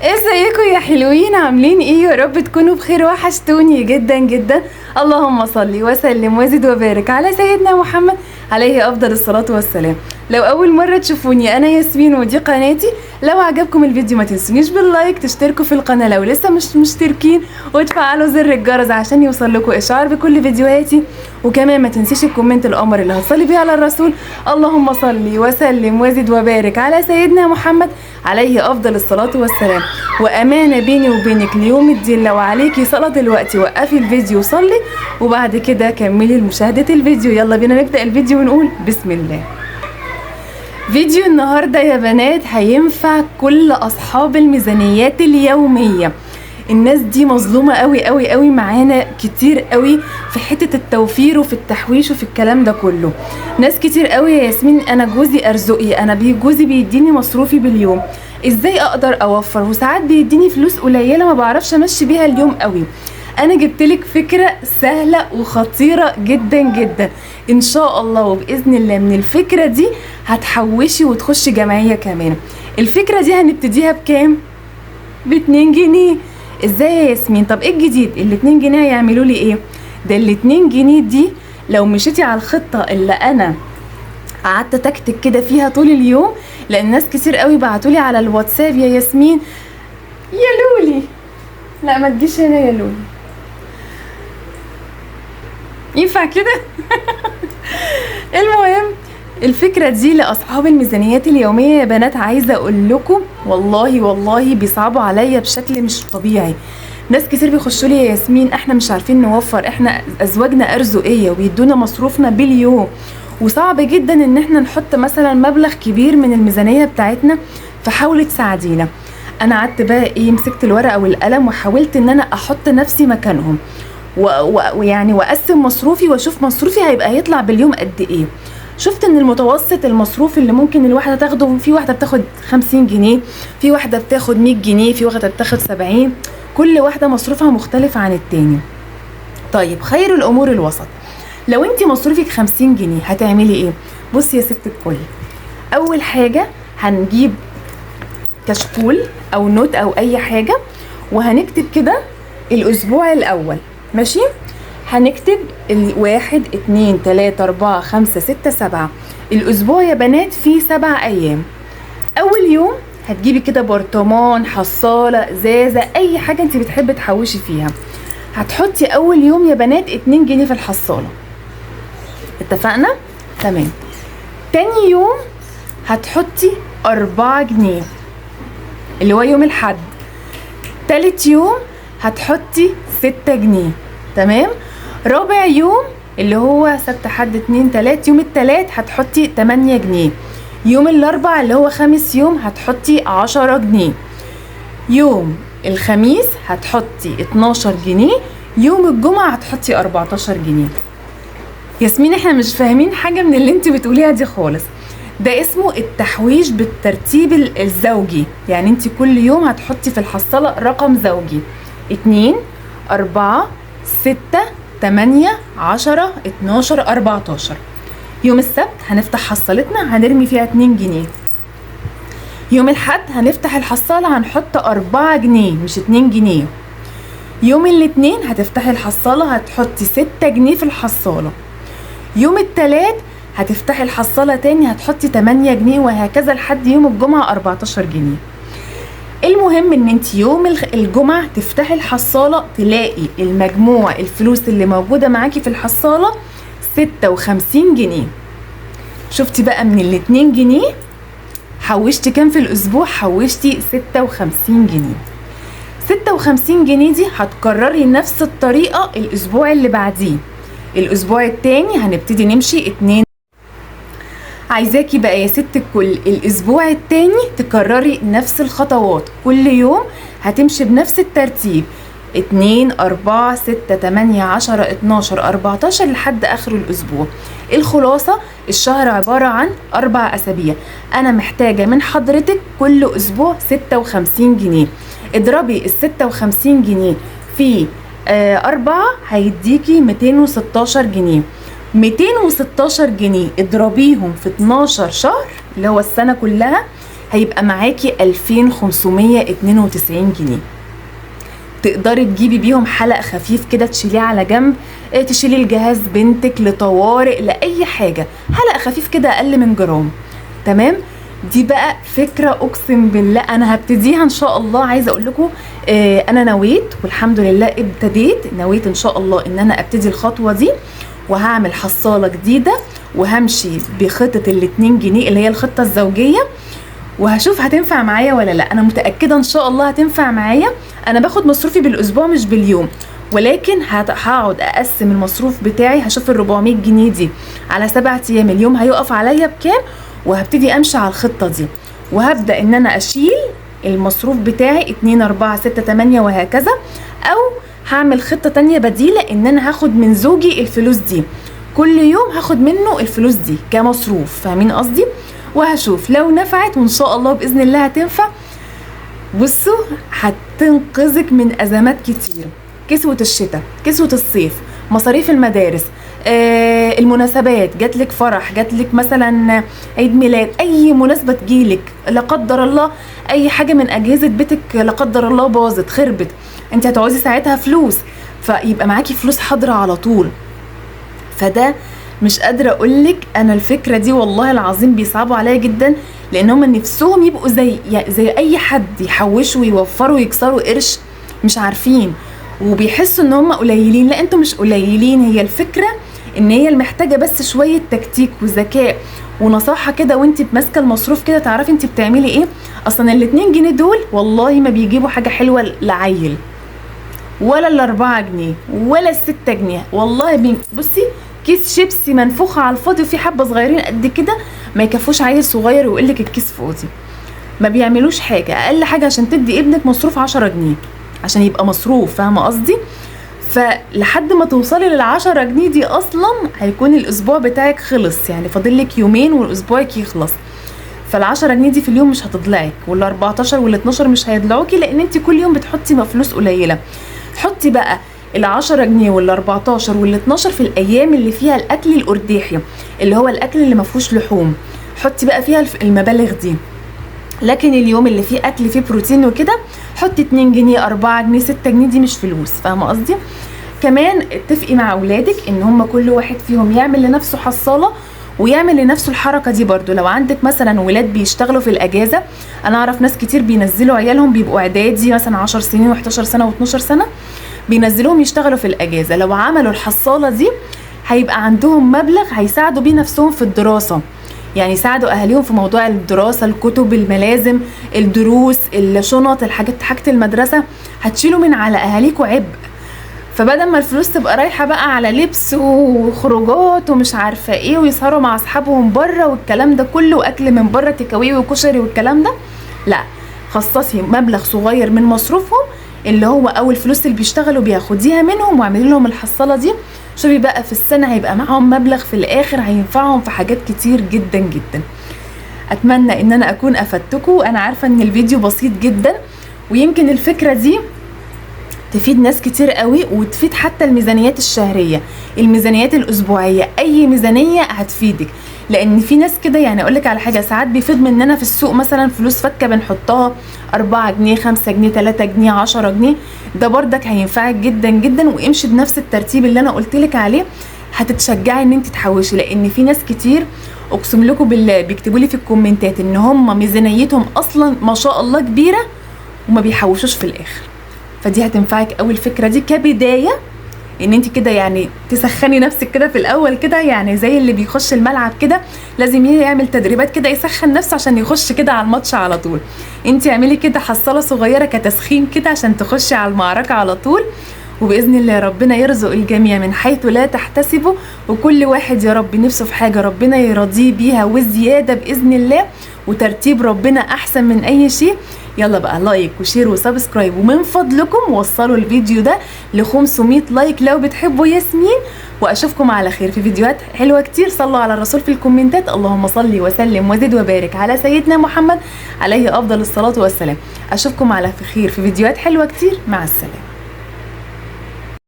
ازيكم يا حلوين؟ عاملين ايه؟ يا رب تكونوا بخير، وحشتوني جدا جدا. اللهم صل وسلم وزد وبارك على سيدنا محمد عليه افضل الصلاة والسلام. لو اول مرة تشوفوني انا ياسمين ودي قناتي. لو عجبكم الفيديو ما تنسونيش باللايك، تشتركوا في القناة لو لسه مش مشتركين، وتفعلوا زر الجرس عشان يوصل لكم اشعار بكل فيديوهاتي. وكمان ما تنسيش الكومنت القمر اللي هتصلي بيه على الرسول. اللهم صل وسلم وزد وبارك على سيدنا محمد عليه افضل الصلاة والسلام. وامانة بيني وبينك ليوم الدين، لو عليكي صلاة دلوقتي وقفي الفيديو وصلي، وبعد كده كملي مشاهدة الفيديو. يلا بينا نبدأ الفيديو ونقول بسم الله. فيديو النهاردة يا بنات هينفع كل اصحاب الميزانيات اليومية. الناس دي مظلومة قوي قوي قوي معانا كتير قوي في حتة التوفير وفي التحويش وفي الكلام ده كله. ناس كتير قوي يا ياسمين، انا جوزي ارزقي، انا جوزي بيديني مصروفي باليوم، ازاي اقدر اوفر؟ وساعات بيديني فلوس قليلة ما بعرفش امشي بيها اليوم قوي. انا جبتلك فكرة سهلة وخطيرة جدا جدا ان شاء الله، وباذن الله من الفكرة دي هتحوشي وتخشي جمعية كمان. الفكرة دي هنبتديها بكام؟ ب2 جنيه. ازاي يا ياسمين؟ طب ايه الجديد؟ ال2 جنيه هيعملوا لي ايه؟ ده ال2 جنيه دي لو مشيتي على الخطة اللي انا قعدت تكتك كده فيها طول اليوم، لان ناس كتير قوي بعتولي على الواتساب يا ياسمين يا لولي، لا ما تجيش هنا يا لولي، ينفع كده؟ المهم الفكرة دي لأصحاب الميزانيات اليومية يا بنات. عايزة أقول لكم والله بيصعبوا عليا بشكل مش طبيعي. ناس كتير بيخشوا لي يا ياسمين احنا مش عارفين نوفر، احنا أزواجنا أرزقية وبيدونا مصروفنا باليوم، وصعب جدا ان احنا نحط مثلا مبلغ كبير من الميزانية بتاعتنا، فحاولي تساعدينا. انا قعدت بقى ايه، مسكت الورقة والقلم وحاولت ان انا احط نفسي مكانهم ويعني واقسم مصروفي واشوف مصروفي هيبقى يطلع باليوم قد ايه. شفت ان المتوسط المصروف اللي ممكن الواحدة تاخده، في واحدة بتاخد 50 جنيه، في واحدة بتاخد 100 جنيه، في واحدة بتاخد 70، كل واحدة مصروفها مختلف عن التاني. طيب خير الامور الوسط. لو انت مصروفك 50 جنيه هتعملي ايه؟ بصي يا ست الكل، اول حاجة هنجيب كشكول او نوت او اي حاجة، وهنكتب كده الاسبوع الاول، ماشي؟ هنكتب 1 2 3 4 5 6 7. الاسبوع يا بنات فيه 7 ايام. اول يوم هتجيبي كده برطمان، حصالة، ازازة، اي حاجة انت بتحبي تحوشي فيها. هتحطي اول يوم يا بنات 2 جنيه في الحصالة، اتفقنا؟ تمام. تاني يوم هتحطي 4 جنيه اللي هو يوم الحد. تالت يوم هتحطي 6 جنيه، تمام. رابع يوم اللي هو سبت حد 2 3، يوم التلات هتحطي 8 جنيه. يوم الاربع اللي هو خامس يوم هتحطي 10 جنيه. يوم الخميس هتحطي 12 جنيه. يوم الجمعة هتحطي 14 جنيه. ياسمين احنا مش فاهمين حاجة من اللي انت بتقوليها دي خالص. ده اسمه التحويش بالترتيب الزوجي، يعني انت كل يوم هتحطي في الحصالة رقم زوجي: 2 4 6 8 10 12 14. يوم السبت هنفتح حصالتنا هنرمي فيها 2 جنيه. يوم الحد هنفتح الحصالة هنحط 4 جنيه مش 2 جنيه. يوم الاثنين هتفتحي الحصالة هتحطي 6 جنيه في الحصالة. يوم التلات هتفتحي الحصالة تاني هتحطي 8 جنيه، وهكذا لحد يوم الجمعة 14 جنيه. المهم ان انت يوم الجمعة تفتحي الحصالة تلاقي المجموع الفلوس اللي موجودة معاكي في الحصالة 56 جنيه. شفتي بقى من 2 جنيه حوشتي كام في الاسبوع؟ حوشتي 56 جنيه. 56 جنيه دي هتكرري نفس الطريقة الاسبوع اللي بعديه. الاسبوع التاني هنبتدي نمشي 2. عايزاكي بقى يا ست الكل الاسبوع التاني تكرري نفس الخطوات، كل يوم هتمشي بنفس الترتيب: 2 4 6 8 10 12 14 لحد اخر الاسبوع. الخلاصة الشهر عبارة عن 4 اسابيع. انا محتاجة من حضرتك كل اسبوع 56 جنيه. اضربي 56 جنيه في 4 هيديكي 216 جنيه. 216 جنيه اضربيهم في 12 شهر اللي هو السنة كلها هيبقى معاكي 2592 جنيه. تقدري تجيبي بيهم حلق خفيف كده تشيليه على جنب، تشيلي الجهاز بنتك لطوارئ لاي حاجه، حلق خفيف كده اقل من جرام. تمام. دي بقى فكره اقسم بالله انا هبتديها ان شاء الله. عايزه اقول لكم انا نويت والحمد لله ابتديت، نويت ان شاء الله ان انا ابتدي الخطوه دي، وهعمل حصاله جديده وهمشي بخطه ال2 جنيه اللي هي الخطه الزوجيه، وهشوف هتنفع معايا ولا لا. انا متاكده ان شاء الله هتنفع معايا. انا باخد مصروفي بالاسبوع مش باليوم، ولكن هقعد اقسم المصروف بتاعي، هشوف ال 400 جنيه دي على 7 ايام اليوم هيقف عليا بكام، وهبتدي امشي على الخطه دي، وهبدا ان انا اشيل المصروف بتاعي 2 4 6 8 وهكذا، او هعمل خطه تانية بديله ان انا هاخد من زوجي الفلوس دي كل يوم، هاخد منه الفلوس دي كمصروف. فاهمين قصدي؟ وهشوف لو نفعت، وان شاء الله باذن الله هتنفع. بصوا هتنقذك من ازمات كتير، كسوة الشتاء، كسوة الصيف، مصاريف المدارس، المناسبات، جاتلك فرح، جاتلك مثلا عيد ميلاد، اي مناسبة تجيلك لا قدر الله، اي حاجة من اجهزة بيتك لا قدر الله باظت خربت، انت هتعوزي ساعتها فلوس، فيبقى معاكي فلوس حاضرة على طول. فده مش قادرة اقولك، انا الفكرة دي والله العظيم بيصعبوا عليا جدا، لان هم نفسهم يبقوا زي اي حد، يحوشوا ويوفروا ويكسروا قرش، مش عارفين، وبيحسوا ان هم قليلين. لا انتوا مش قليلين، هي الفكرة ان هي المحتاجة بس شوية تكتيك وذكاء ونصاحة كده، وانت ماسكة المصروف كده تعرفي انت بتعملي ايه. اصلا ال2 جنيه دول والله ما بيجيبوا حاجة حلوة لعيل، ولا ال4 جنيه ولا ال6 جنيه والله. بصي كيس شيبسي منفوخة على الفاضي وفي حبة صغيرين قد كده ما يكفوش عيل صغير ويقولك الكيس فاضي، ما بيعملوش حاجة. اقل حاجة عشان تدي ابنك مصروف 10 جنيه عشان يبقى مصروف، فاهمة قصدي؟ فلحد ما توصلي لل10 جنيه دي اصلا هيكون الاسبوع بتاعك خلص، يعني فاضلك يومين والاسبوعك يخلص. فال10 جنيه دي في اليوم مش هتضلعك، وال14 وال12 مش هيضلعوكي، لان انت كل يوم بتحطي فلوس قليلة. حطي بقى ال10 جنيه وال14 وال12 في الايام اللي فيها الاكل الارداحي، اللي هو الاكل اللي ما فيهوش لحوم، حطي بقى فيها المبالغ دي. لكن اليوم اللي فيه اكل فيه بروتين وكده حطي 2 جنيه 4 جنيه 6 جنيه، دي مش فلوس، فاهمه قصدي؟ كمان اتفقي مع اولادك ان هم كل واحد فيهم يعمل لنفسه حصاله، ويعمل لنفسه الحركه دي برضو. لو عندك مثلا ولاد بيشتغلوا في الاجازه، انا اعرف ناس كتير بينزلوا عيالهم بيبقوا اعدادي مثلا 10 سنين و11 سنه و12 سنه، بينزلوهم يشتغلوا في الاجازه. لو عملوا الحصاله دي هيبقى عندهم مبلغ هيساعدوا بيه نفسهم في الدراسه، يعني يساعدوا اهاليهم في موضوع الدراسه، الكتب، الملازم، الدروس، الشنط، الحاجات، حاجه المدرسه، هتشيلوا من على اهاليكوا عبء. فبدل ما الفلوس تبقى رايحه بقى على لبس وخروجات ومش عارفه ايه، ويسهروا مع اصحابهم بره والكلام ده كله، واكل من بره تيكاوي وكشري والكلام ده، لا، خصصي مبلغ صغير من مصروفهم اللي هو اول فلوس اللي بيشتغلوا بياخديها منهم، واعملي لهم الحصاله دي. شوفي بقى في السنه هيبقى معاهم مبلغ في الاخر هينفعهم في حاجات كتير جدا جدا. اتمنى ان انا اكون افدتكم. انا عارفه ان الفيديو بسيط جدا، ويمكن الفكره دي تفيد ناس كتير قوي، وتفيد حتى الميزانيات الشهريه، الميزانيات الاسبوعيه، اي ميزانيه هتفيدك. لان في ناس كده، يعني اقول لك على حاجه، ساعات بيفيد مننا في السوق مثلا فلوس فكه بنحطها 4 جنيه 5 جنيه 3 جنيه 10 جنيه، ده بردك هينفعك جدا جدا. وامشي بنفس الترتيب اللي انا قلت لك عليه، هتتشجعي ان انت تحوشي. لان في ناس كتير اقسم لكم بالله بيكتبوا لي في الكومنتات ان هم ميزانيتهم اصلا ما شاء الله كبيره وما بيحوشوش في الاخر. فدي هتنفعك اول فكره دي كبدايه، ان انت كده يعني تسخني نفسك كده في الاول كده، يعني زي اللي بيخش الملعب كده لازم يعمل تدريبات كده يسخن نفسه عشان يخش كده على الماتش على طول. انت اعملي كده حصاله صغيره كتسخين كده عشان تخشي على المعركه على طول. وباذن الله ربنا يرزق الجميع من حيث لا تحتسبوا، وكل واحد يا رب نفسه في حاجه ربنا يرضيه بيها وزياده باذن الله، وترتيب ربنا احسن من اي شيء. يلا بقى لايك وشير وسبسكرايب، ومن فضلكم وصلوا الفيديو ده ل 500 لايك لو بتحبوا ياسمين. واشوفكم على خير في فيديوهات حلوه كتير. صلوا على الرسول في الكومنتات، اللهم صل وسلم وزد وبارك على سيدنا محمد عليه افضل الصلاه والسلام. اشوفكم على خير في فيديوهات حلوه كتير. مع السلامه.